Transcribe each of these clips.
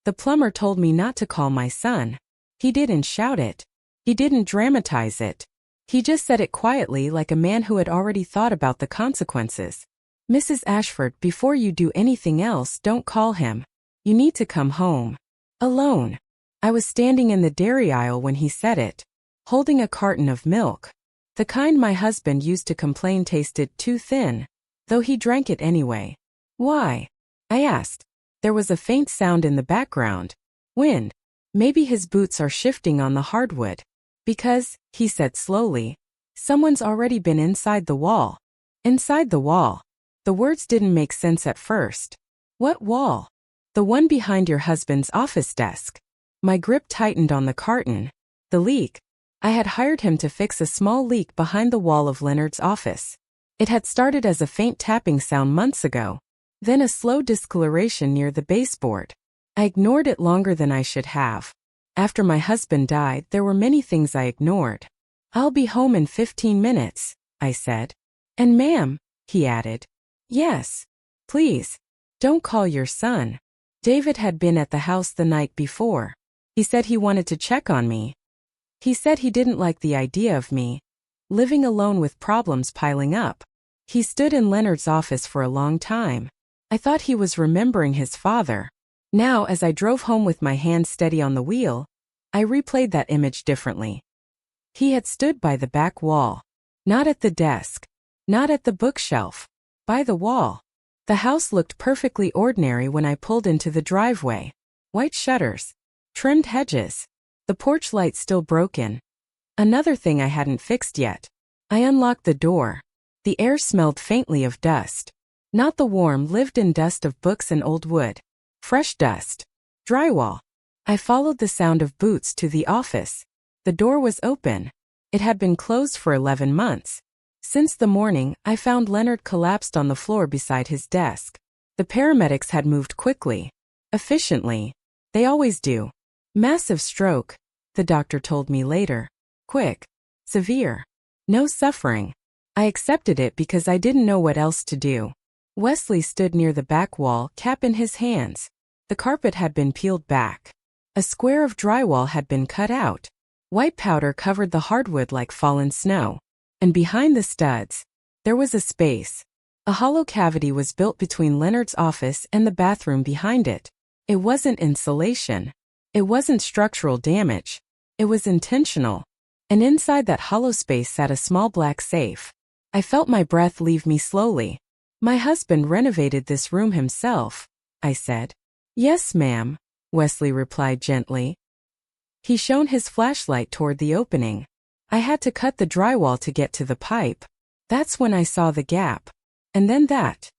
The plumber told me not to call my son. He didn't shout it. He didn't dramatize it. He just said it quietly like a man who had already thought about the consequences. Mrs. Ashford, before you do anything else, don't call him. You need to come home. Alone. I was standing in the dairy aisle when he said it, holding a carton of milk. The kind my husband used to complain tasted too thin, though he drank it anyway. Why? I asked. There was a faint sound in the background. Wind. Maybe his boots are shifting on the hardwood. Because, he said slowly, someone's already been inside the wall. Inside the wall. The words didn't make sense at first. What wall? The one behind your husband's office desk. My grip tightened on the carton. The leak. I had hired him to fix a small leak behind the wall of Leonard's office. It had started as a faint tapping sound months ago, then a slow discoloration near the baseboard. I ignored it longer than I should have. After my husband died, there were many things I ignored. I'll be home in 15 minutes, I said. And ma'am, he added. Yes. Please. Don't call your son. David had been at the house the night before. He said he wanted to check on me. He said he didn't like the idea of me living alone with problems piling up. He stood in Leonard's office for a long time. I thought he was remembering his father. Now, as I drove home with my hand steady on the wheel, I replayed that image differently. He had stood by the back wall. Not at the desk. Not at the bookshelf. By the wall. The house looked perfectly ordinary when I pulled into the driveway. White shutters. Trimmed hedges. The porch light still broken. Another thing I hadn't fixed yet. I unlocked the door. The air smelled faintly of dust. Not the warm, lived-in dust of books and old wood. Fresh dust. Drywall. I followed the sound of boots to the office. The door was open. It had been closed for 11 months. Since the morning, I found Leonard collapsed on the floor beside his desk. The paramedics had moved quickly. Efficiently. They always do. Massive stroke, the doctor told me later. Quick. Severe. No suffering. I accepted it because I didn't know what else to do. Wesley stood near the back wall, cap in his hands. The carpet had been peeled back. A square of drywall had been cut out. White powder covered the hardwood like fallen snow. And behind the studs, there was a space. A hollow cavity was built between Leonard's office and the bathroom behind it. It wasn't insulation. It wasn't structural damage. It was intentional. And inside that hollow space sat a small black safe. I felt my breath leave me slowly. My husband renovated this room himself, I said. Yes, ma'am, Wesley replied gently. He shone his flashlight toward the opening. I had to cut the drywall to get to the pipe. That's when I saw the gap. And then that.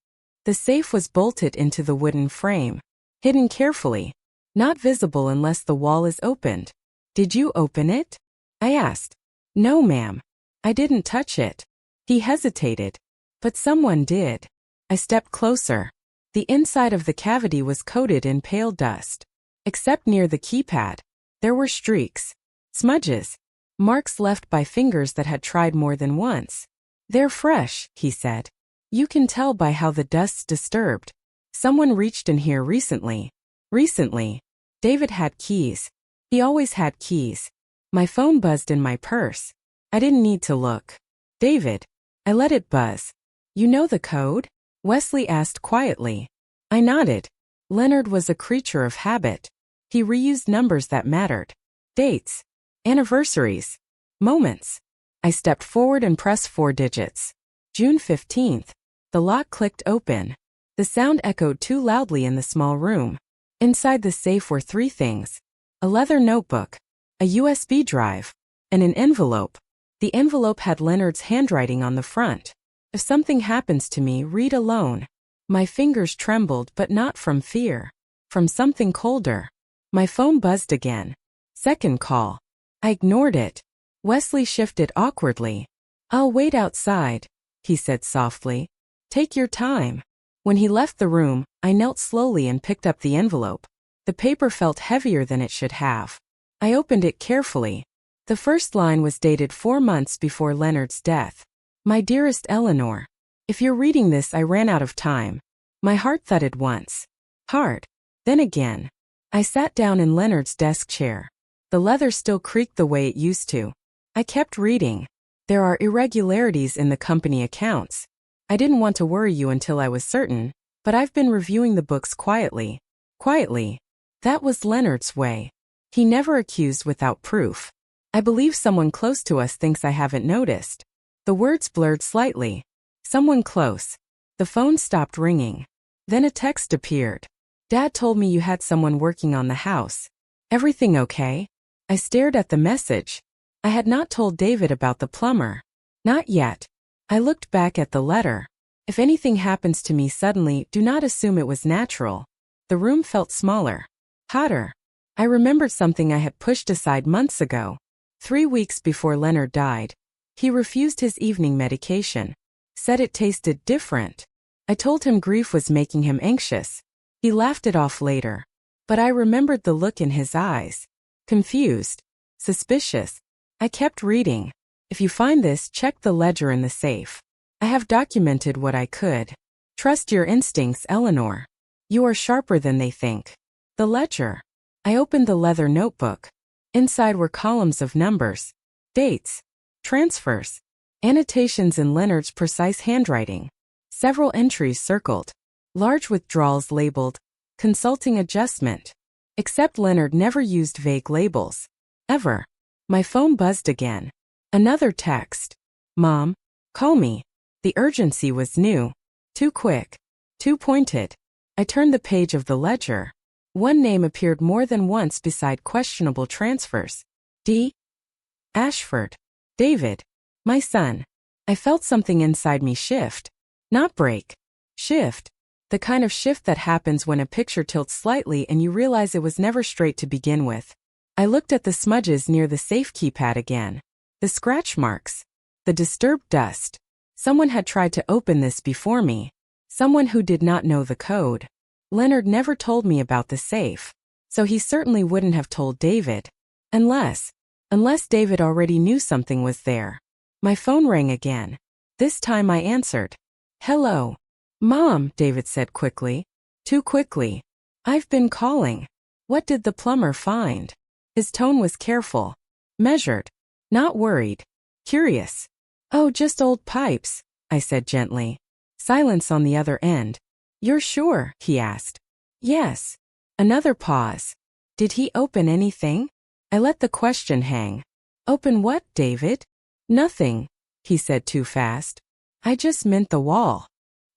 The safe was bolted into the wooden frame. Hidden carefully. Not visible unless the wall is opened. Did you open it? I asked. No, ma'am. I didn't touch it. He hesitated. But someone did. I stepped closer. The inside of the cavity was coated in pale dust. Except near the keypad, there were streaks. Smudges. Marks left by fingers that had tried more than once. They're fresh, he said. You can tell by how the dust's disturbed. Someone reached in here recently. Recently. David had keys. He always had keys. My phone buzzed in my purse. I didn't need to look. David. I let it buzz. You know the code? Wesley asked quietly. I nodded. Leonard was a creature of habit. He reused numbers that mattered. Dates. Anniversaries. Moments. I stepped forward and pressed 4 digits. June 15th. The lock clicked open. The sound echoed too loudly in the small room. Inside the safe were 3 things. A leather notebook. A USB drive. And an envelope. The envelope had Leonard's handwriting on the front. If something happens to me, read alone. My fingers trembled, but not from fear. From something colder. My phone buzzed again. Second call. I ignored it. Wesley shifted awkwardly. I'll wait outside, he said softly. Take your time. When he left the room, I knelt slowly and picked up the envelope. The paper felt heavier than it should have. I opened it carefully. The first line was dated 4 months before Leonard's death. My dearest Eleanor. If you're reading this, I ran out of time. My heart thudded once. Hard. Then again. I sat down in Leonard's desk chair. The leather still creaked the way it used to. I kept reading. There are irregularities in the company accounts. I didn't want to worry you until I was certain, but I've been reviewing the books quietly. Quietly. That was Leonard's way. He never accused without proof. I believe someone close to us thinks I haven't noticed. The words blurred slightly. Someone close. The phone stopped ringing. Then a text appeared. Dad told me you had someone working on the house. Everything okay? I stared at the message. I had not told David about the plumber. Not yet. I looked back at the letter. If anything happens to me suddenly, do not assume it was natural. The room felt smaller. Hotter. I remembered something I had pushed aside months ago. 3 weeks before Leonard died. He refused his evening medication. Said it tasted different. I told him grief was making him anxious. He laughed it off later. But I remembered the look in his eyes. Confused. Suspicious. I kept reading. If you find this, check the ledger in the safe. I have documented what I could. Trust your instincts, Eleanor. You are sharper than they think. The ledger. I opened the leather notebook. Inside were columns of numbers, dates, transfers, annotations in Leonard's precise handwriting. Several entries circled. Large withdrawals labeled, consulting adjustment. Except Leonard never used vague labels. Ever. My phone buzzed again. Another text. Mom, call me. The urgency was new. Too quick. Too pointed. I turned the page of the ledger. One name appeared more than once beside questionable transfers. D. Ashford. David. My son. I felt something inside me shift. Not break. Shift. The kind of shift that happens when a picture tilts slightly and you realize it was never straight to begin with. I looked at the smudges near the safe keypad again. The scratch marks. The disturbed dust. Someone had tried to open this before me. Someone who did not know the code. Leonard never told me about the safe. So he certainly wouldn't have told David. Unless David already knew something was there. My phone rang again. This time I answered. Hello. Mom, David said quickly. Too quickly. I've been calling. What did the plumber find? His tone was careful. Measured. Not worried. Curious. Oh, just old pipes, I said gently. Silence on the other end. You're sure? He asked. Yes. Another pause. Did he open anything? I let the question hang. Open what, David? Nothing, he said too fast. I just meant the wall.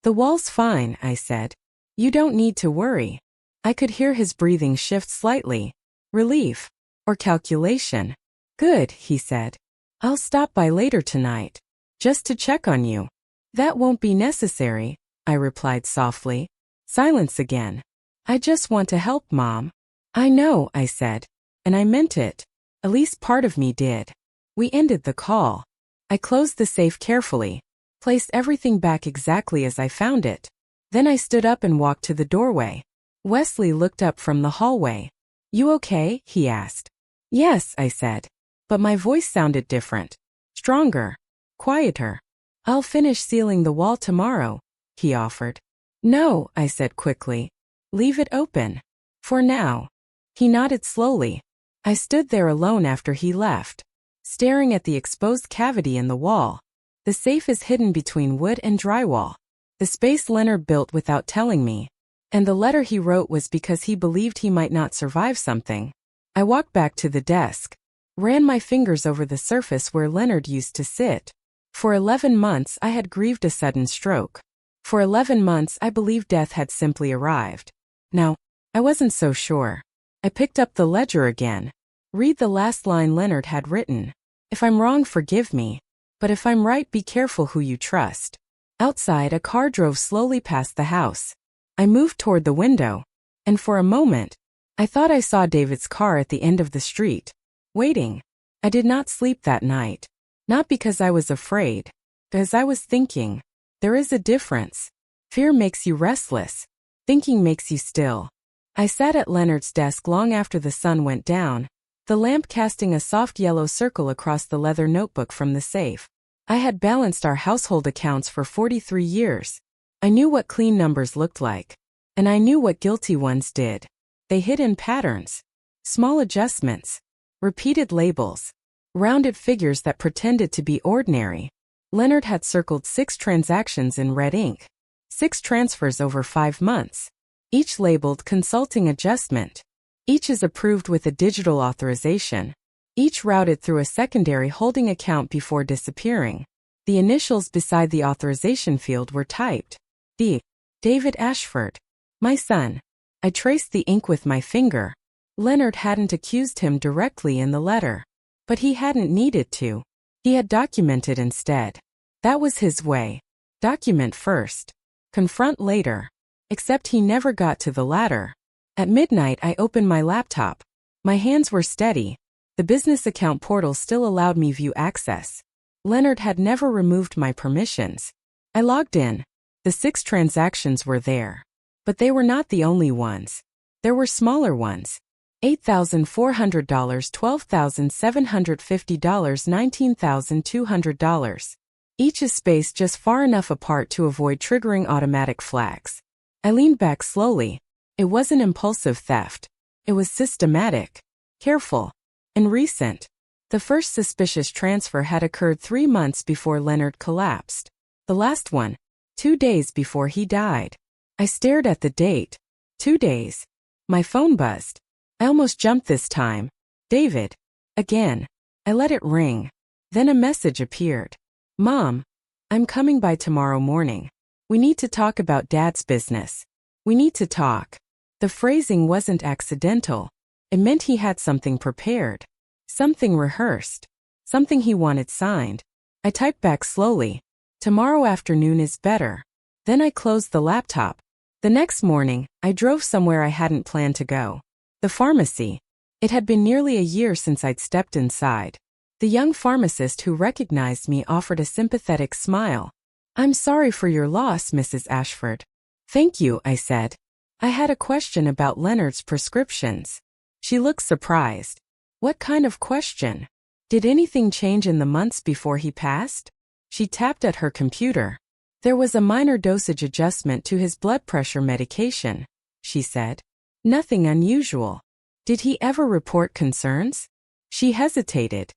The wall's fine, I said. You don't need to worry. I could hear his breathing shift slightly. Relief. Or calculation. Good, he said. I'll stop by later tonight. Just to check on you. That won't be necessary, I replied softly. Silence again. I just want to help, Mom. I know, I said. And I meant it. At least part of me did. We ended the call. I closed the safe carefully. Placed everything back exactly as I found it. Then I stood up and walked to the doorway. Wesley looked up from the hallway. You okay? He asked. Yes, I said. But my voice sounded different. Stronger. Quieter. I'll finish sealing the wall tomorrow, he offered. No, I said quickly. Leave it open. For now. He nodded slowly. I stood there alone after he left, staring at the exposed cavity in the wall. The safe is hidden between wood and drywall. The space Leonard built without telling me. And the letter he wrote was because he believed he might not survive something. I walked back to the desk. Ran my fingers over the surface where Leonard used to sit. For 11 months I had grieved a sudden stroke. For 11 months I believed death had simply arrived. Now, I wasn't so sure. I picked up the ledger again. Read the last line Leonard had written. If I'm wrong, forgive me. But if I'm right, be careful who you trust. Outside, a car drove slowly past the house. I moved toward the window. And for a moment, I thought I saw David's car at the end of the street. Waiting. I did not sleep that night. Not because I was afraid. Because I was thinking. There is a difference. Fear makes you restless. Thinking makes you still. I sat at Leonard's desk long after the sun went down, the lamp casting a soft yellow circle across the leather notebook from the safe. I had balanced our household accounts for 43 years. I knew what clean numbers looked like. And I knew what guilty ones did. They hid in patterns. Small adjustments. Repeated labels. Rounded figures that pretended to be ordinary. Leonard had circled 6 transactions in red ink. 6 transfers over 5 months. Each labeled consulting adjustment. Each is approved with a digital authorization. Each routed through a secondary holding account before disappearing. The initials beside the authorization field were typed. D. David Ashford. My son. I traced the ink with my finger. Leonard hadn't accused him directly in the letter. But he hadn't needed to. He had documented instead. That was his way. Document first. Confront later. Except he never got to the latter. At midnight I opened my laptop. My hands were steady. The business account portal still allowed me view access. Leonard had never removed my permissions. I logged in. The 6 transactions were there. But they were not the only ones. There were smaller ones. $8,400, $12,750, $19,200. Each is spaced just far enough apart to avoid triggering automatic flags. I leaned back slowly. It wasn't impulsive theft. It was systematic, careful, and recent. The first suspicious transfer had occurred 3 months before Leonard collapsed. The last one, 2 days before he died. I stared at the date. 2 days. My phone buzzed. I almost jumped this time. David. Again. I let it ring. Then a message appeared. Mom. I'm coming by tomorrow morning. We need to talk about Dad's business. We need to talk. The phrasing wasn't accidental. It meant he had something prepared. Something rehearsed. Something he wanted signed. I typed back slowly. Tomorrow afternoon is better. Then I closed the laptop. The next morning, I drove somewhere I hadn't planned to go. The pharmacy. It had been nearly a year since I'd stepped inside. The young pharmacist who recognized me offered a sympathetic smile. I'm sorry for your loss, Mrs. Ashford. Thank you, I said. I had a question about Leonard's prescriptions. She looked surprised. What kind of question? Did anything change in the months before he passed? She tapped at her computer. There was a minor dosage adjustment to his blood pressure medication, she said. Nothing unusual. Did he ever report concerns? She hesitated.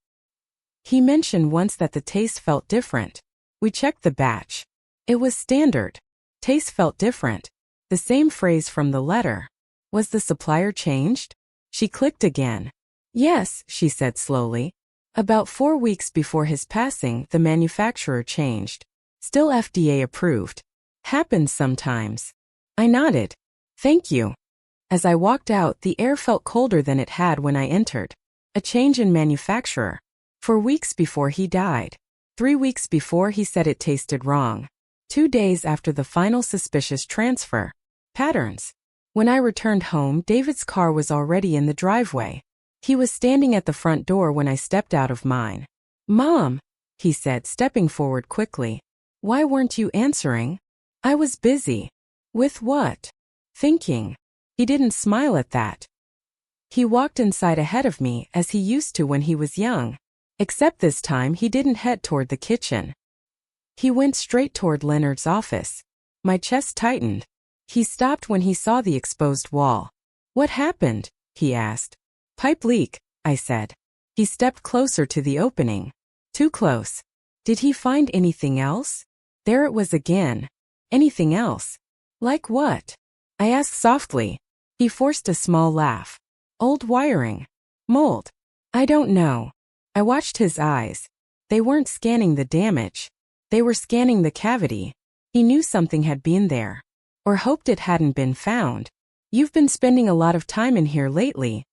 He mentioned once that the taste felt different. We checked the batch. It was standard. Taste felt different. The same phrase from the letter. Was the supplier changed? She clicked again. Yes, she said slowly. About 4 weeks before his passing, the manufacturer changed. Still FDA approved. Happens sometimes. I nodded. Thank you. As I walked out, the air felt colder than it had when I entered. A change in manufacturer. 4 weeks before he died. 3 weeks before he said it tasted wrong. 2 days after the final suspicious transfer. Patterns. When I returned home, David's car was already in the driveway. He was standing at the front door when I stepped out of mine. Mom, he said, stepping forward quickly. Why weren't you answering? I was busy. With what? Thinking. He didn't smile at that. He walked inside ahead of me as he used to when he was young. Except this time he didn't head toward the kitchen. He went straight toward Leonard's office. My chest tightened. He stopped when he saw the exposed wall. What happened? He asked. Pipe leak, I said. He stepped closer to the opening. Too close. Did he find anything else? There it was again. Anything else? Like what? I asked softly. He forced a small laugh. Old wiring. Mold. I don't know. I watched his eyes. They weren't scanning the damage. They were scanning the cavity. He knew something had been there. Or hoped it hadn't been found. You've been spending a lot of time in here lately,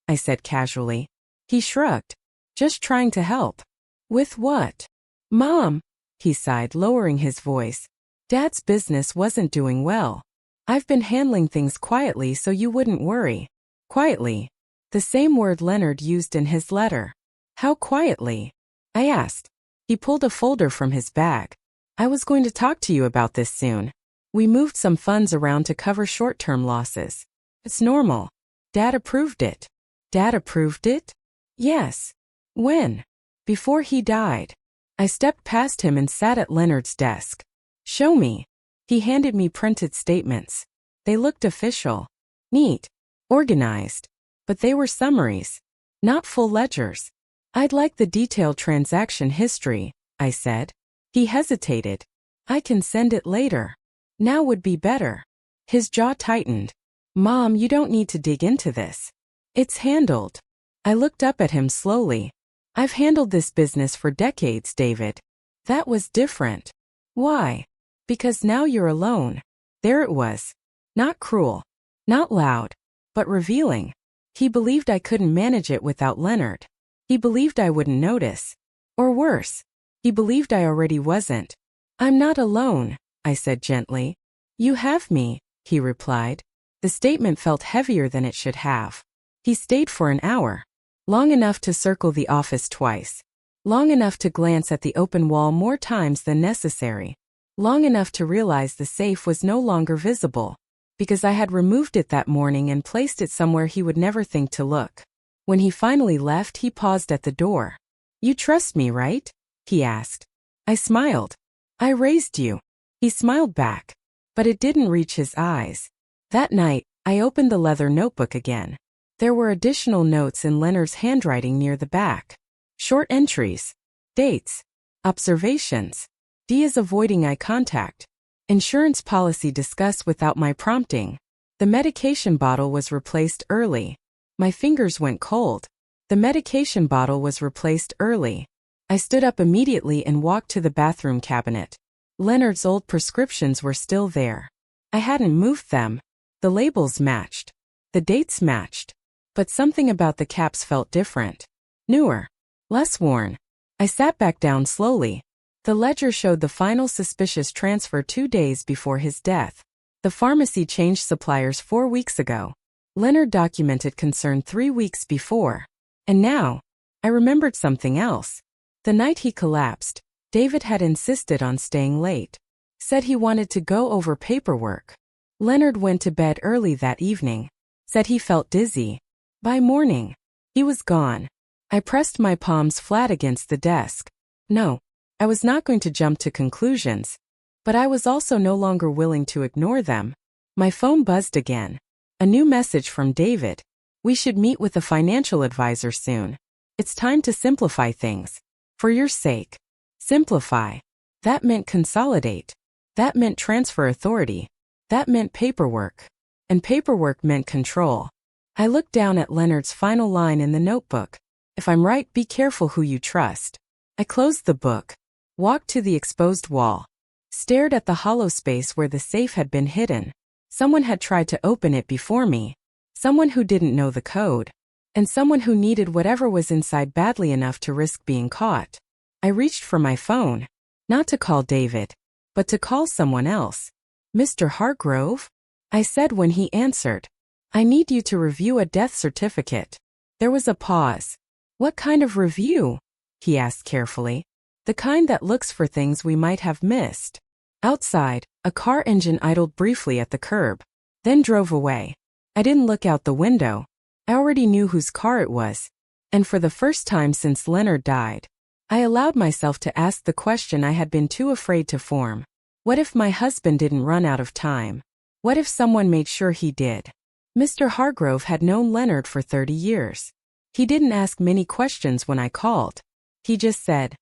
I said casually. He shrugged. Just trying to help. With what? Mom, he sighed, lowering his voice. Dad's business wasn't doing well. I've been handling things quietly so you wouldn't worry. Quietly. The same word Leonard used in his letter. How quietly? I asked. He pulled a folder from his bag. I was going to talk to you about this soon. We moved some funds around to cover short-term losses. It's normal. Dad approved it. Dad approved it? Yes. When? Before he died. I stepped past him and sat at Leonard's desk. Show me. He handed me printed statements. They looked official. Neat. Organized. But they were summaries. Not full ledgers. I'd like the detailed transaction history, I said. He hesitated. I can send it later. Now would be better. His jaw tightened. Mom, you don't need to dig into this. It's handled. I looked up at him slowly. I've handled this business for decades, David. That was different. Why? Because now you're alone. There it was. Not cruel. Not loud. But revealing. He believed I couldn't manage it without Leonard. He believed I wouldn't notice. Or worse. He believed I already wasn't. I'm not alone, I said gently. You have me, he replied. The statement felt heavier than it should have. He stayed for an hour. Long enough to circle the office twice. Long enough to glance at the open wall more times than necessary. Long enough to realize the safe was no longer visible, because I had removed it that morning and placed it somewhere he would never think to look. When he finally left, he paused at the door. You trust me, right? He asked. I smiled. I raised you. He smiled back. But it didn't reach his eyes. That night, I opened the leather notebook again. There were additional notes in Leonard's handwriting near the back. Short entries. Dates. Observations. D is avoiding eye contact. Insurance policy discussed without my prompting. The medication bottle was replaced early. My fingers went cold. The medication bottle was replaced early. I stood up immediately and walked to the bathroom cabinet. Leonard's old prescriptions were still there. I hadn't moved them. The labels matched. The dates matched. But something about the caps felt different. Newer. Less worn. I sat back down slowly. The ledger showed the final suspicious transfer 2 days before his death. The pharmacy changed suppliers 4 weeks ago. Leonard documented concern 3 weeks before. And now, I remembered something else. The night he collapsed, David had insisted on staying late. Said he wanted to go over paperwork. Leonard went to bed early that evening. Said he felt dizzy. By morning, he was gone. I pressed my palms flat against the desk. No, I was not going to jump to conclusions. But I was also no longer willing to ignore them. My phone buzzed again. A new message from David. We should meet with a financial advisor soon. It's time to simplify things. For your sake. Simplify. That meant consolidate. That meant transfer authority. That meant paperwork. And paperwork meant control. I looked down at Leonard's final line in the notebook. If I'm right, be careful who you trust. I closed the book. Walked to the exposed wall. Stared at the hollow space where the safe had been hidden. Someone had tried to open it before me. Someone who didn't know the code. And someone who needed whatever was inside badly enough to risk being caught. I reached for my phone. Not to call David, but to call someone else. Mr. Hargrove? I said when he answered. I need you to review a death certificate. There was a pause. What kind of review? He asked carefully. The kind that looks for things we might have missed. Outside, a car engine idled briefly at the curb, then drove away. I didn't look out the window. I already knew whose car it was. And for the first time since Leonard died, I allowed myself to ask the question I had been too afraid to form. What if my husband didn't run out of time? What if someone made sure he did? Mr. Hargrove had known Leonard for 30 years. He didn't ask many questions when I called. He just said,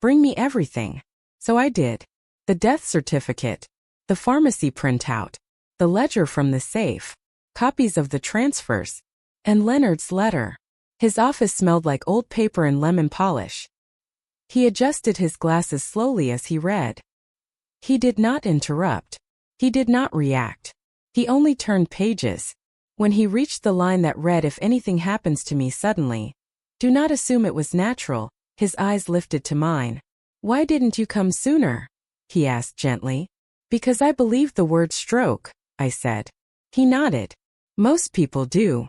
bring me everything. So I did. The death certificate, the pharmacy printout, the ledger from the safe, copies of the transfers, and Leonard's letter. His office smelled like old paper and lemon polish. He adjusted his glasses slowly as he read. He did not interrupt. He did not react. He only turned pages. When he reached the line that read, if anything happens to me suddenly, do not assume it was natural, his eyes lifted to mine. Why didn't you come sooner? He asked gently. Because I believed the word stroke, I said. He nodded. Most people do.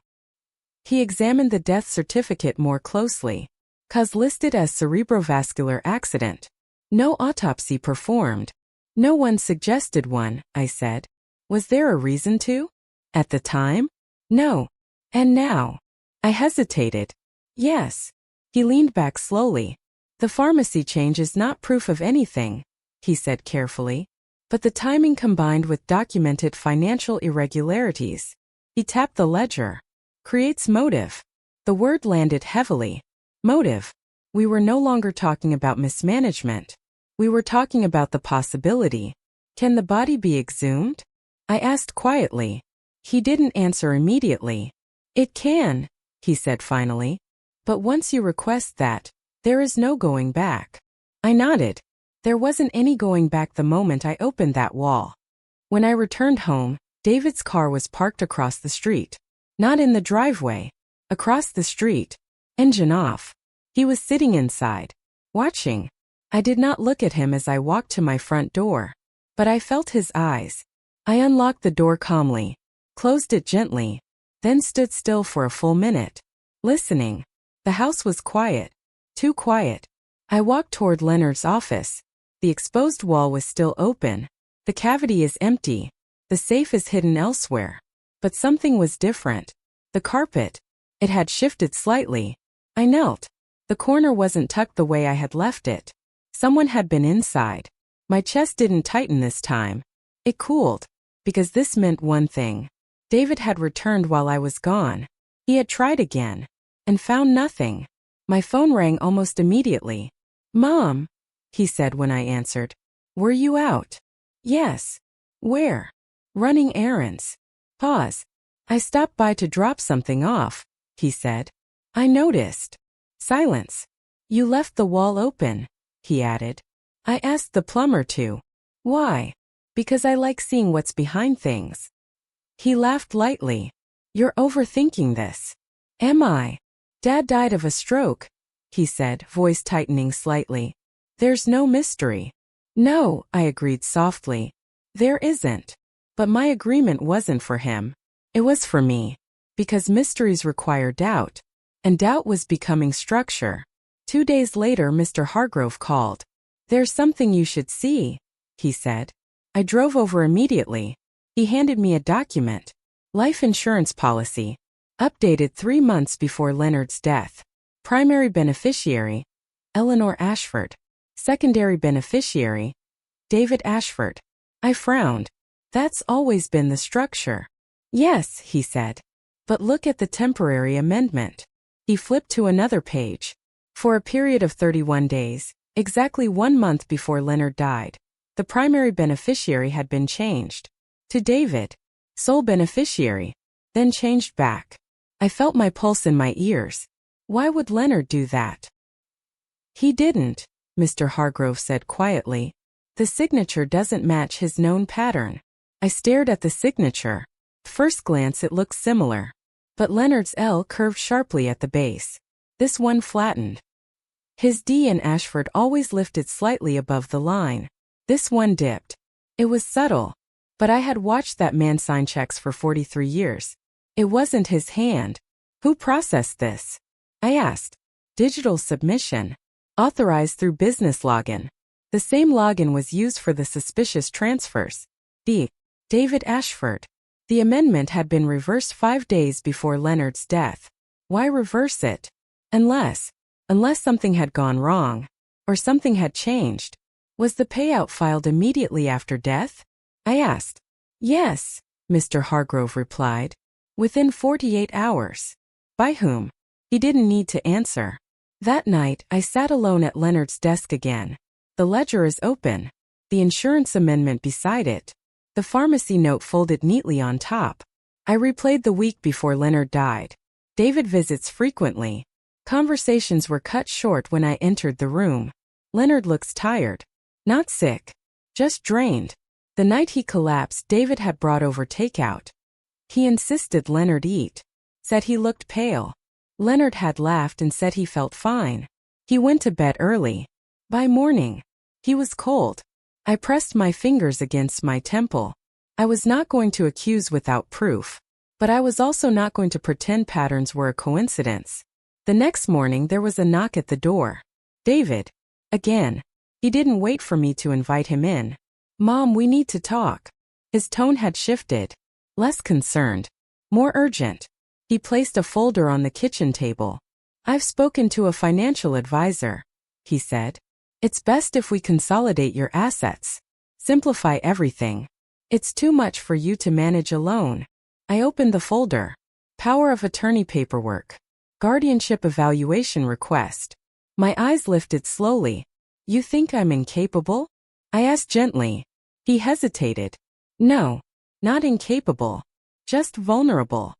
He examined the death certificate more closely. Cause listed as cerebrovascular accident. No autopsy performed. No one suggested one, I said. Was there a reason to? At the time? No. And now? I hesitated. Yes. He leaned back slowly. The pharmacy change is not proof of anything, he said carefully. But the timing combined with documented financial irregularities. He tapped the ledger. Creates motive. The word landed heavily. Motive. We were no longer talking about mismanagement. We were talking about the possibility. Can the body be exhumed? I asked quietly. He didn't answer immediately. It can, he said finally. But once you request that, there is no going back. I nodded. There wasn't any going back the moment I opened that wall. When I returned home, David's car was parked across the street. Not in the driveway. Across the street. Engine off. He was sitting inside, watching. I did not look at him as I walked to my front door, but I felt his eyes. I unlocked the door calmly, closed it gently, then stood still for a full minute, listening. The house was quiet. Too quiet. I walked toward Leonard's office. The exposed wall was still open. The cavity is empty. The safe is hidden elsewhere. But something was different. The carpet. It had shifted slightly. I knelt. The corner wasn't tucked the way I had left it. Someone had been inside. My chest didn't tighten this time. It cooled. Because this meant one thing. David had returned while I was gone. He had tried again. And found nothing. My phone rang almost immediately. "Mom," he said when I answered. "Were you out?" "Yes." "Where?" "Running errands." Pause. "I stopped by to drop something off," he said. I noticed. Silence. "You left the wall open," he added. "I asked the plumber to." "Why?" "Because I like seeing what's behind things." He laughed lightly. "You're overthinking this." "Am I?" "Dad died of a stroke," he said, voice tightening slightly. "There's no mystery." "No," I agreed softly. "There isn't." But my agreement wasn't for him. It was for me. Because mysteries require doubt. And doubt was becoming structure. 2 days later, Mr. Hargrove called. "There's something you should see," he said. I drove over immediately. He handed me a document. Life insurance policy. Updated 3 months before Leonard's death. Primary beneficiary, Eleanor Ashford. Secondary beneficiary, David Ashford. I frowned. That's always been the structure. "Yes," he said. "But look at the temporary amendment." He flipped to another page. For a period of 31 days, exactly 1 month before Leonard died, the primary beneficiary had been changed to David, sole beneficiary, then changed back. I felt my pulse in my ears. Why would Leonard do that? "He didn't," Mr. Hargrove said quietly. "The signature doesn't match his known pattern." I stared at the signature. First glance it looked similar. But Leonard's L curved sharply at the base. This one flattened. His D in Ashford always lifted slightly above the line. This one dipped. It was subtle. But I had watched that man sign checks for 43 years. It wasn't his hand. Who processed this? I asked. Digital submission. Authorized through business login. The same login was used for the suspicious transfers. David Ashford. The amendment had been reversed 5 days before Leonard's death. Why reverse it? Unless something had gone wrong. Or something had changed. Was the payout filed immediately after death? I asked. Yes, Mr. Hargrove replied. Within 48 hours. By whom? He didn't need to answer. That night, I sat alone at Leonard's desk again. The ledger is open. The insurance amendment beside it. The pharmacy note folded neatly on top. I replayed the week before Leonard died. David visits frequently. Conversations were cut short when I entered the room. Leonard looks tired. Not sick. Just drained. The night he collapsed, David had brought over takeout. He insisted Leonard eat. Said he looked pale. Leonard had laughed and said he felt fine. He went to bed early. By morning, he was cold. I pressed my fingers against my temple. I was not going to accuse without proof. But I was also not going to pretend patterns were a coincidence. The next morning there was a knock at the door. David. Again. He didn't wait for me to invite him in. Mom, we need to talk. His tone had shifted. Less concerned. More urgent. He placed a folder on the kitchen table. I've spoken to a financial advisor, he said. It's best if we consolidate your assets. Simplify everything. It's too much for you to manage alone. I opened the folder. Power of attorney paperwork. Guardianship evaluation request. My eyes lifted slowly. You think I'm incapable? I asked gently. He hesitated. No, not incapable. Just vulnerable.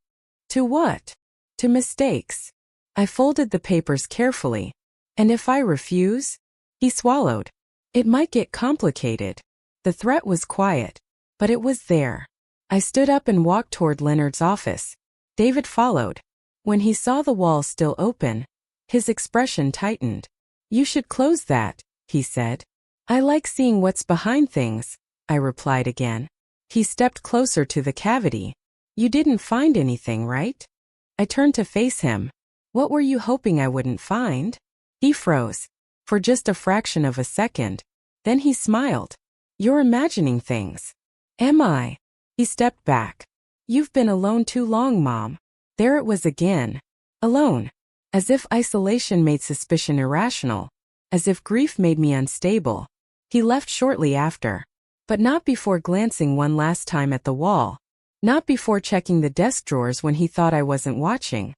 To what? To mistakes. I folded the papers carefully. And if I refuse? He swallowed. It might get complicated. The threat was quiet, but it was there. I stood up and walked toward Leonard's office. David followed. When he saw the wall still open, his expression tightened. You should close that, he said. I like seeing what's behind things, I replied again. He stepped closer to the cavity. You didn't find anything, right? I turned to face him. What were you hoping I wouldn't find? He froze. For just a fraction of a second. Then he smiled. You're imagining things. Am I? He stepped back. You've been alone too long, Mom. There it was again. Alone. As if isolation made suspicion irrational. As if grief made me unstable. He left shortly after. But not before glancing one last time at the wall. Not before checking the desk drawers when he thought I wasn't watching.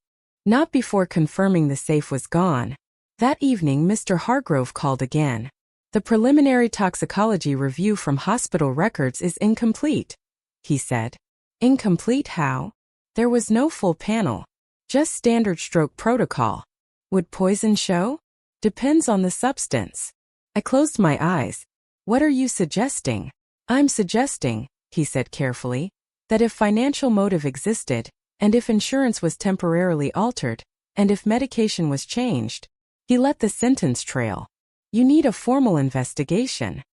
Not before confirming the safe was gone. That evening Mr. Hargrove called again. The preliminary toxicology review from hospital records is incomplete, he said. Incomplete how? There was no full panel. Just standard stroke protocol. Would poison show? Depends on the substance. I closed my eyes. What are you suggesting? I'm suggesting, he said carefully, that if financial motive existed, and if insurance was temporarily altered, and if medication was changed, he let the sentence trail. You need a formal investigation.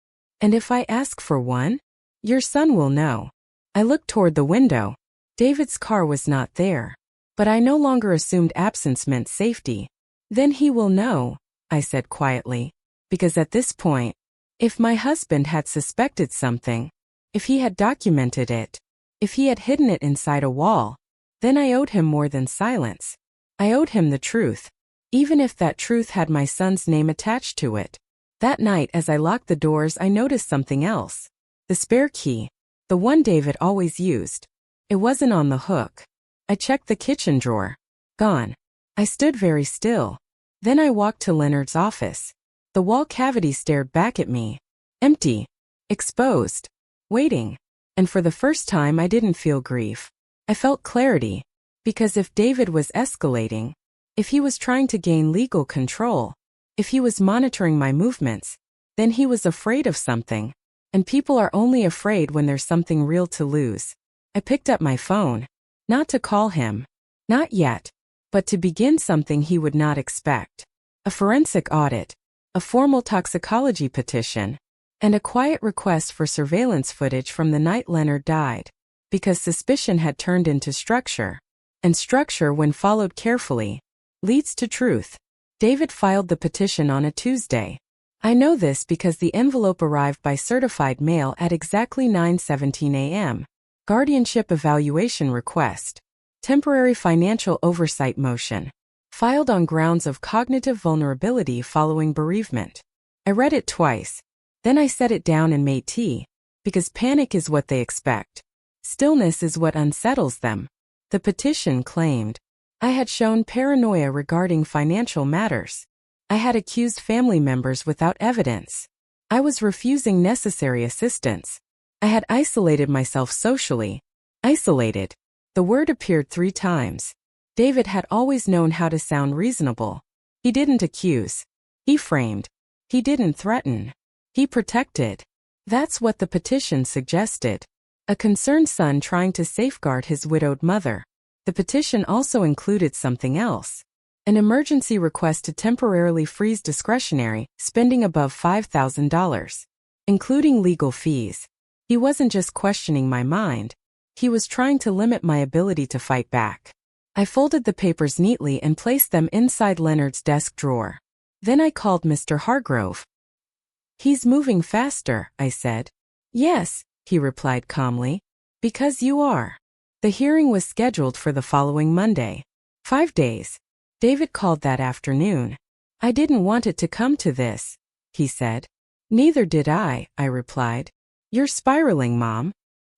And if I ask for one? Your son will know. I looked toward the window. David's car was not there. But I no longer assumed absence meant safety. Then he will know, I said quietly. Because at this point, if my husband had suspected something, if he had documented it, if he had hidden it inside a wall, then I owed him more than silence. I owed him the truth. Even if that truth had my son's name attached to it. That night as I locked the doors I noticed something else. The spare key. The one David always used. It wasn't on the hook. I checked the kitchen drawer. Gone. I stood very still. Then I walked to Leonard's office. The wall cavity stared back at me. Empty. Exposed. Waiting. And for the first time I didn't feel grief. I felt clarity. Because if David was escalating, if he was trying to gain legal control, if he was monitoring my movements, then he was afraid of something. And people are only afraid when there's something real to lose. I picked up my phone. Not to call him. Not yet. But to begin something he would not expect. A forensic audit. A formal toxicology petition. And a quiet request for surveillance footage from the night Leonard died. Because suspicion had turned into structure. And structure, when followed carefully, leads to truth. David filed the petition on a Tuesday. I know this because the envelope arrived by certified mail at exactly 9:17 a.m. Guardianship evaluation request. Temporary financial oversight motion. Filed on grounds of cognitive vulnerability following bereavement. I read it twice. Then I set it down and made tea. Because panic is what they expect. Stillness is what unsettles them. The petition claimed I had shown paranoia regarding financial matters. I had accused family members without evidence. I was refusing necessary assistance. I had isolated myself socially. Isolated. The word appeared 3 times. David had always known how to sound reasonable. He didn't accuse. He framed. He didn't threaten. He protected. That's what the petition suggested. A concerned son trying to safeguard his widowed mother. The petition also included something else. An emergency request to temporarily freeze discretionary spending above $5,000, including legal fees. He wasn't just questioning my mind. He was trying to limit my ability to fight back. I folded the papers neatly and placed them inside Leonard's desk drawer. Then I called Mr. Hargrove. He's moving faster, I said. Yes, he replied calmly. Because you are. The hearing was scheduled for the following Monday. 5 days. David called that afternoon. I didn't want it to come to this, he said. Neither did I replied. You're spiraling, Mom.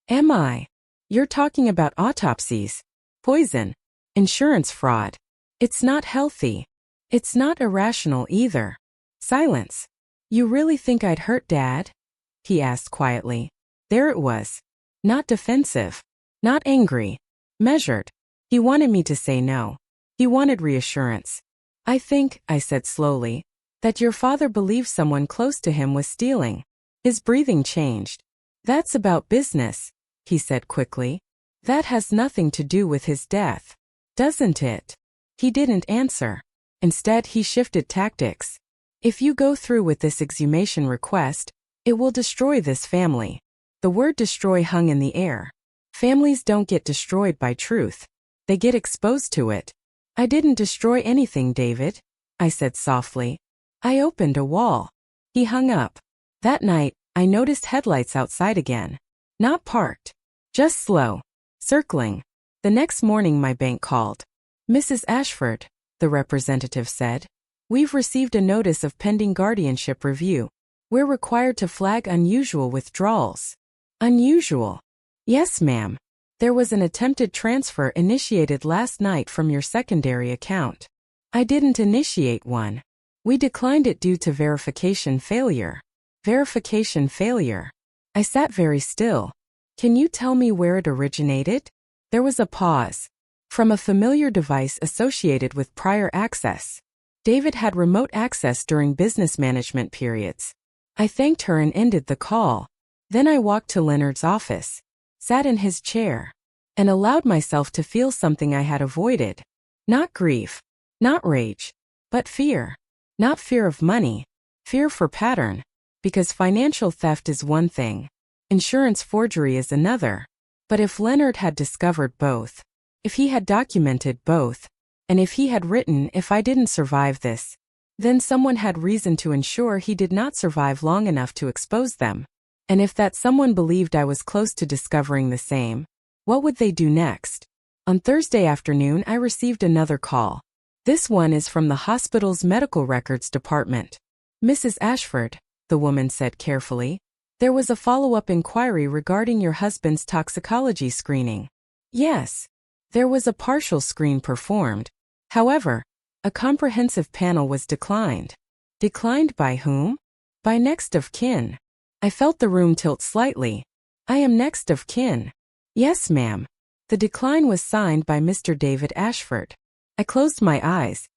Am I? You're talking about autopsies. Poison. Insurance fraud. It's not healthy. It's not irrational either. Silence. You really think I'd hurt Dad? He asked quietly. There it was. Not defensive. Not angry. Measured. He wanted me to say no. He wanted reassurance. I think, I said slowly, that your father believed someone close to him was stealing. His breathing changed. That's about business, he said quickly. That has nothing to do with his death. Doesn't it? He didn't answer. Instead, he shifted tactics. If you go through with this exhumation request, it will destroy this family. The word destroy hung in the air. Families don't get destroyed by truth. They get exposed to it. I didn't destroy anything, David, I said softly. I opened a wall. He hung up. That night, I noticed headlights outside again. Not parked. Just slow. Circling. The next morning my bank called. Mrs. Ashford, the representative said, we've received a notice of pending guardianship review. We're required to flag unusual withdrawals. Unusual? Yes, ma'am. There was an attempted transfer initiated last night from your secondary account. I didn't initiate one. We declined it due to verification failure. Verification failure. I sat very still. Can you tell me where it originated? There was a pause. From a familiar device associated with prior access. David had remote access during business management periods. I thanked her and ended the call. Then I walked to Leonard's office, sat in his chair, and allowed myself to feel something I had avoided. Not grief, not rage, but fear. Not fear of money, fear for pattern. Because financial theft is one thing, insurance forgery is another. But if Leonard had discovered both, if he had documented both, and if he had written if I didn't survive this, then someone had reason to ensure he did not survive long enough to expose them. And if that someone believed I was close to discovering the same, what would they do next? On Thursday afternoon I received another call. This one is from the hospital's medical records department. Mrs. Ashford, the woman said carefully, there was a follow-up inquiry regarding your husband's toxicology screening. Yes. There was a partial screen performed. However, a comprehensive panel was declined. Declined by whom? By next of kin. I felt the room tilt slightly. I am next of kin. Yes, ma'am. The decline was signed by Mr. David Ashford. I closed my eyes.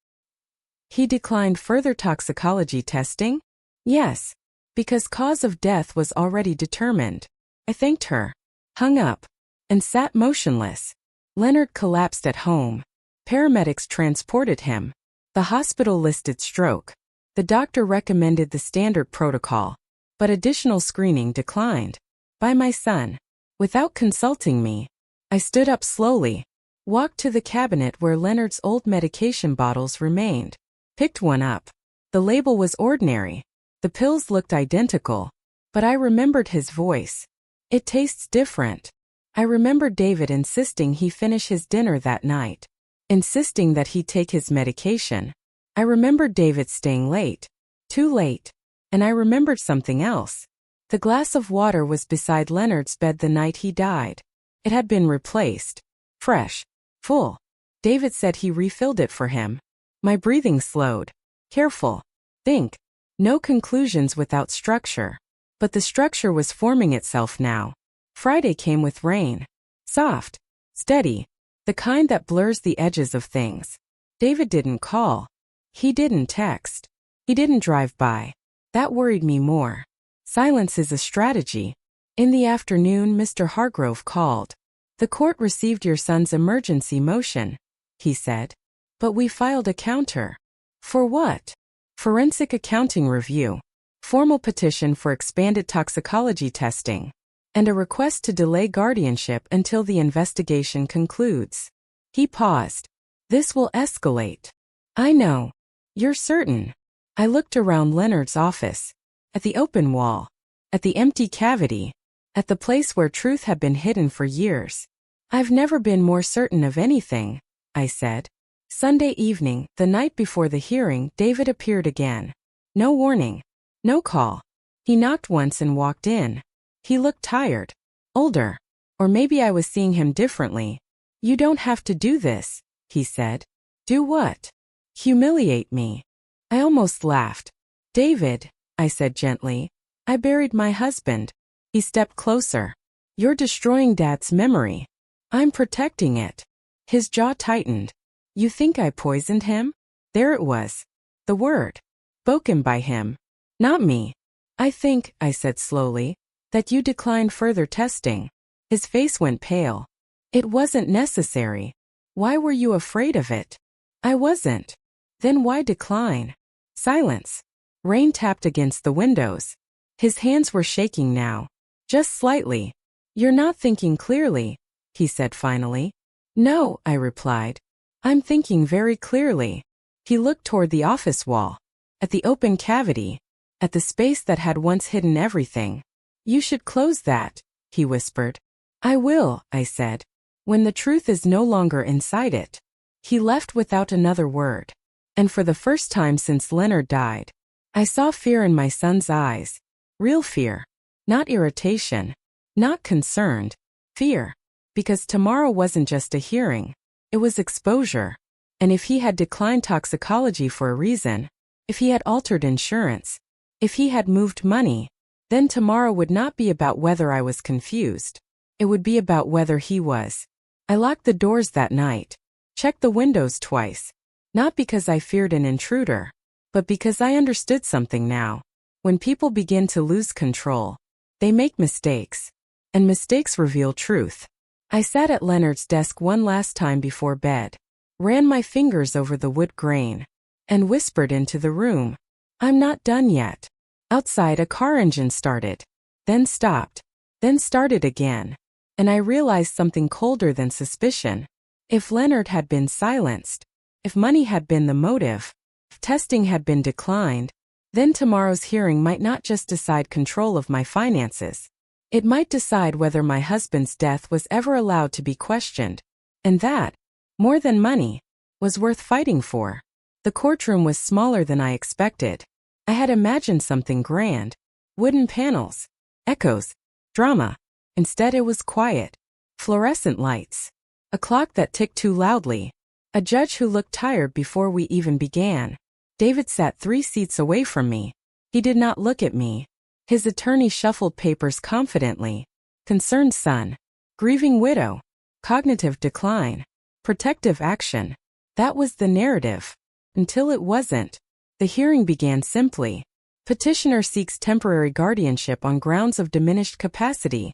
He declined further toxicology testing? Yes. Because cause of death was already determined. I thanked her, hung up, and sat motionless. Leonard collapsed at home. Paramedics transported him. The hospital listed stroke. The doctor recommended the standard protocol, but additional screening declined. By my son. Without consulting me. I stood up slowly, walked to the cabinet where Leonard's old medication bottles remained, picked one up. The label was ordinary. The pills looked identical, but I remembered his voice. It tastes different. I remembered David insisting he finish his dinner that night, insisting that he take his medication. I remembered David staying late, too late, and I remembered something else. The glass of water was beside Leonard's bed the night he died. It had been replaced. Fresh. Full. David said he refilled it for him. My breathing slowed. Careful. Think. No conclusions without structure. But the structure was forming itself now. Friday came with rain. Soft. Steady. The kind that blurs the edges of things. David didn't call. He didn't text. He didn't drive by. That worried me more. Silence is a strategy. In the afternoon, Mr. Hargrove called. The court received your son's emergency motion, he said. But we filed a counter. For what? Forensic accounting review. Formal petition for expanded toxicology testing. And a request to delay guardianship until the investigation concludes. He paused. This will escalate. I know. You're certain. I looked around Leonard's office. At the open wall. At the empty cavity. At the place where truth had been hidden for years. I've never been more certain of anything, I said. Sunday evening, the night before the hearing, David appeared again. No warning. No call. He knocked once and walked in. He looked tired. Older. Or maybe I was seeing him differently. You don't have to do this, he said. Do what? Humiliate me. I almost laughed. David, I said gently, I buried my husband. He stepped closer. You're destroying Dad's memory. I'm protecting it. His jaw tightened. You think I poisoned him? There it was. The word. Spoken by him. Not me. I think, I said slowly, that you declined further testing. His face went pale. It wasn't necessary. Why were you afraid of it? I wasn't. Then why decline? Silence. Rain tapped against the windows. His hands were shaking now. Just slightly. You're not thinking clearly, he said finally. No, I replied. I'm thinking very clearly. He looked toward the office wall. At the open cavity. At the space that had once hidden everything. You should close that, he whispered. I will, I said. When the truth is no longer inside it. He left without another word. And for the first time since Leonard died, I saw fear in my son's eyes. Real fear. Not irritation. Not concerned. Fear. Because tomorrow wasn't just a hearing. It was exposure. And if he had declined toxicology for a reason, if he had altered insurance, if he had moved money, then tomorrow would not be about whether I was confused. It would be about whether he was. I locked the doors that night. Checked the windows twice. Not because I feared an intruder, but because I understood something now. When people begin to lose control, they make mistakes. And mistakes reveal truth. I sat at Leonard's desk one last time before bed, ran my fingers over the wood grain, and whispered into the room. I'm not done yet. Outside a car engine started, then stopped, then started again. And I realized something colder than suspicion. If Leonard had been silenced, if money had been the motive, if testing had been declined, then tomorrow's hearing might not just decide control of my finances. It might decide whether my husband's death was ever allowed to be questioned. And that, more than money, was worth fighting for. The courtroom was smaller than I expected. I had imagined something grand. Wooden panels, echoes, drama. Instead it was quiet. Fluorescent lights. A clock that ticked too loudly. A judge who looked tired before we even began. David sat 3 seats away from me. He did not look at me. His attorney shuffled papers confidently. Concerned son. Grieving widow. Cognitive decline. Protective action. That was the narrative. Until it wasn't. The hearing began simply. Petitioner seeks temporary guardianship on grounds of diminished capacity.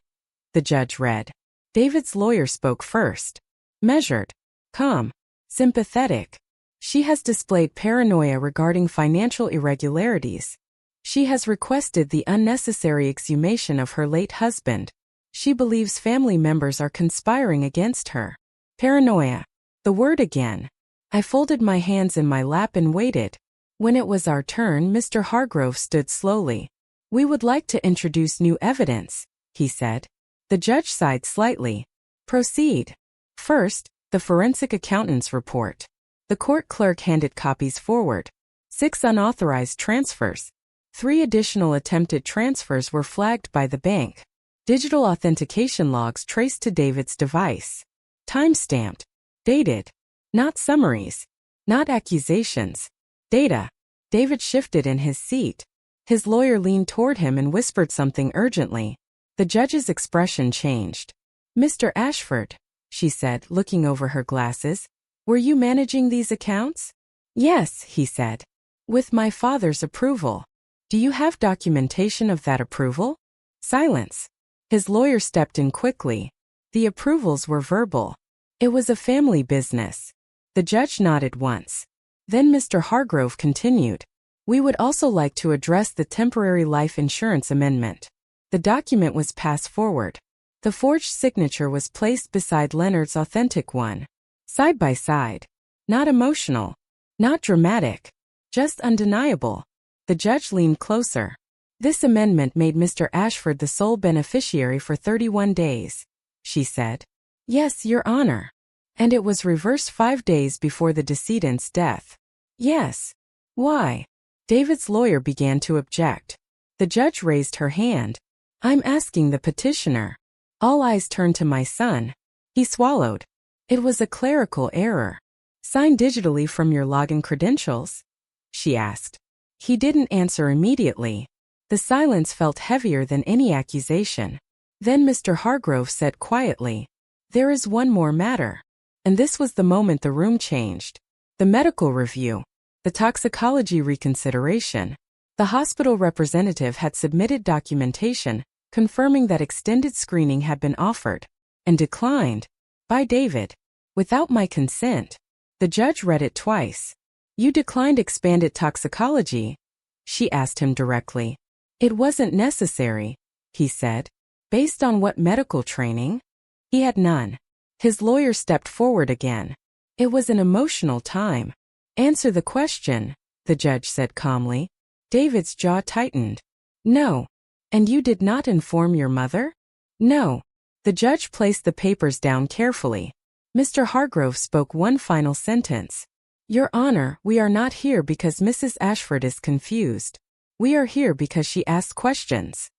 The judge read. David's lawyer spoke first. Measured. Calm. Sympathetic. She has displayed paranoia regarding financial irregularities. She has requested the unnecessary exhumation of her late husband. She believes family members are conspiring against her. Paranoia. The word again. I folded my hands in my lap and waited. When it was our turn, Mr. Hargrove stood slowly. We would like to introduce new evidence, he said. The judge sighed slightly. Proceed. First, the forensic accountant's report. The court clerk handed copies forward. 6 unauthorized transfers. 3 additional attempted transfers were flagged by the bank. Digital authentication logs traced to David's device. Time-stamped. Dated. Not summaries. Not accusations. Data. David shifted in his seat. His lawyer leaned toward him and whispered something urgently. The judge's expression changed. Mr. Ashford, she said, looking over her glasses, were you managing these accounts? Yes, he said. With my father's approval. Do you have documentation of that approval? Silence. His lawyer stepped in quickly. The approvals were verbal. It was a family business. The judge nodded once. Then Mr. Hargrove continued. We would also like to address the temporary life insurance amendment. The document was passed forward. The forged signature was placed beside Leonard's authentic one. Side by side. Not emotional. Not dramatic. Just undeniable. The judge leaned closer. This amendment made Mr. Ashford the sole beneficiary for 31 days, she said. Yes, Your Honor. And it was reversed 5 days before the decedent's death. Yes. Why? David's lawyer began to object. The judge raised her hand. I'm asking the petitioner. All eyes turned to my son. He swallowed. It was a clerical error. Signed digitally from your login credentials? She asked. He didn't answer immediately. The silence felt heavier than any accusation. Then Mr. Hargrove said quietly, "There is one more matter." And this was the moment the room changed. The medical review. The toxicology reconsideration. The hospital representative had submitted documentation confirming that extended screening had been offered and declined by David without my consent. The judge read it twice. "You declined expanded toxicology?" she asked him directly. "It wasn't necessary," he said. "Based on what medical training?" He had none. His lawyer stepped forward again. "It was an emotional time." "Answer the question," the judge said calmly. David's jaw tightened. "No." "And you did not inform your mother?" "No." The judge placed the papers down carefully. Mr. Hargrove spoke one final sentence. "Your Honor, we are not here because Mrs. Ashford is confused. We are here because she asked questions."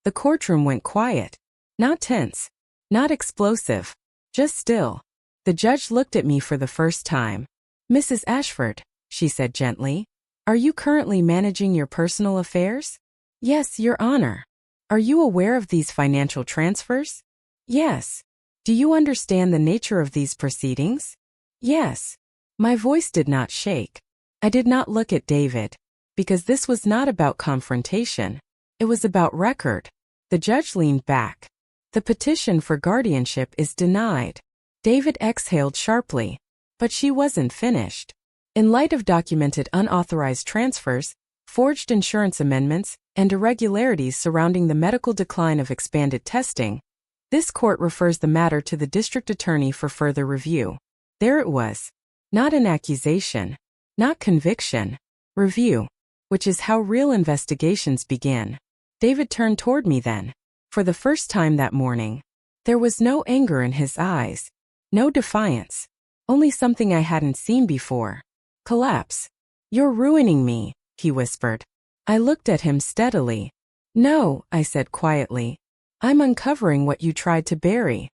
The courtroom went quiet. Not tense. Not explosive. Just still. The judge looked at me for the first time. "Mrs. Ashford," she said gently, "are you currently managing your personal affairs?" "Yes, Your Honor." "Are you aware of these financial transfers?" "Yes." "Do you understand the nature of these proceedings?" "Yes." My voice did not shake. I did not look at David, because this was not about confrontation. It was about record. The judge leaned back. "The petition for guardianship is denied." David exhaled sharply. But she wasn't finished. In light of documented unauthorized transfers, forged insurance amendments, and irregularities surrounding the medical decline of expanded testing, this court refers the matter to the district attorney for further review. There it was. Not an accusation. Not conviction. Review. Which is how real investigations begin. David turned toward me then. For the first time that morning. There was no anger in his eyes. No defiance. Only something I hadn't seen before. Collapse. "You're ruining me," he whispered. I looked at him steadily. "No," I said quietly. "I'm uncovering what you tried to bury."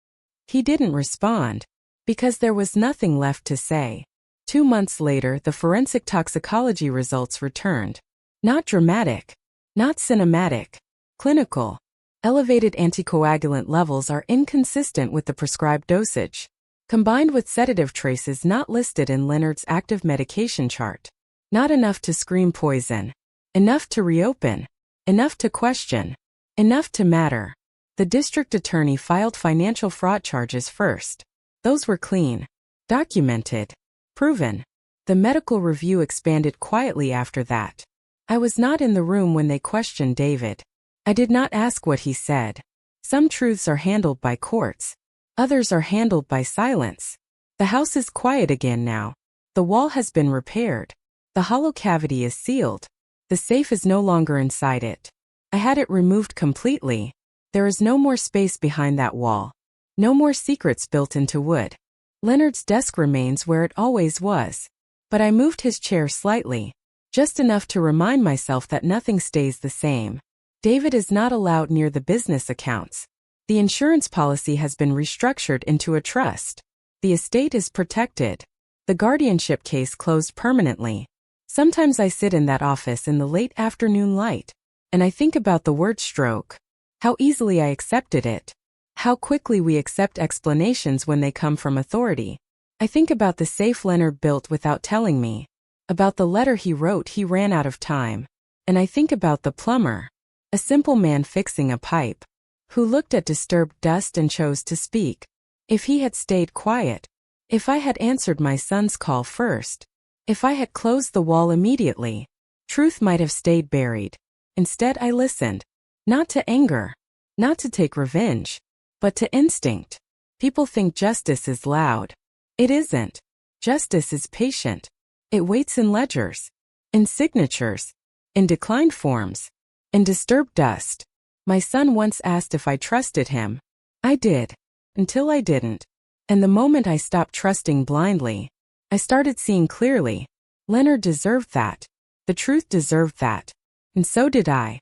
He didn't respond. Because there was nothing left to say. 2 months later, the forensic toxicology results returned. Not dramatic. Not cinematic. Clinical. Elevated anticoagulant levels are inconsistent with the prescribed dosage, combined with sedative traces not listed in Leonard's active medication chart. Not enough to scream poison. Enough to reopen. Enough to question. Enough to matter. The district attorney filed financial fraud charges first. Those were clean. Documented. Proven. The medical review expanded quietly after that. I was not in the room when they questioned David. I did not ask what he said. Some truths are handled by courts. Others are handled by silence. The house is quiet again now. The wall has been repaired. The hollow cavity is sealed. The safe is no longer inside it. I had it removed completely. There is no more space behind that wall. No more secrets built into wood. Leonard's desk remains where it always was. But I moved his chair slightly. Just enough to remind myself that nothing stays the same. David is not allowed near the business accounts. The insurance policy has been restructured into a trust. The estate is protected. The guardianship case closed permanently. Sometimes I sit in that office in the late afternoon light, and I think about the word stroke. How easily I accepted it. How quickly we accept explanations when they come from authority. I think about the safe Leonard built without telling me. About the letter he wrote he ran out of time. And I think about the plumber. A simple man fixing a pipe. Who looked at disturbed dust and chose to speak. If he had stayed quiet. If I had answered my son's call first. If I had closed the wall immediately. Truth might have stayed buried. Instead I listened. Not to anger. Not to take revenge. But to instinct. People think justice is loud. It isn't. Justice is patient. It waits in ledgers. In signatures. In declined forms. In disturbed dust. My son once asked if I trusted him. I did. Until I didn't. And the moment I stopped trusting blindly, I started seeing clearly. Leonard deserved that. The truth deserved that. And so did I.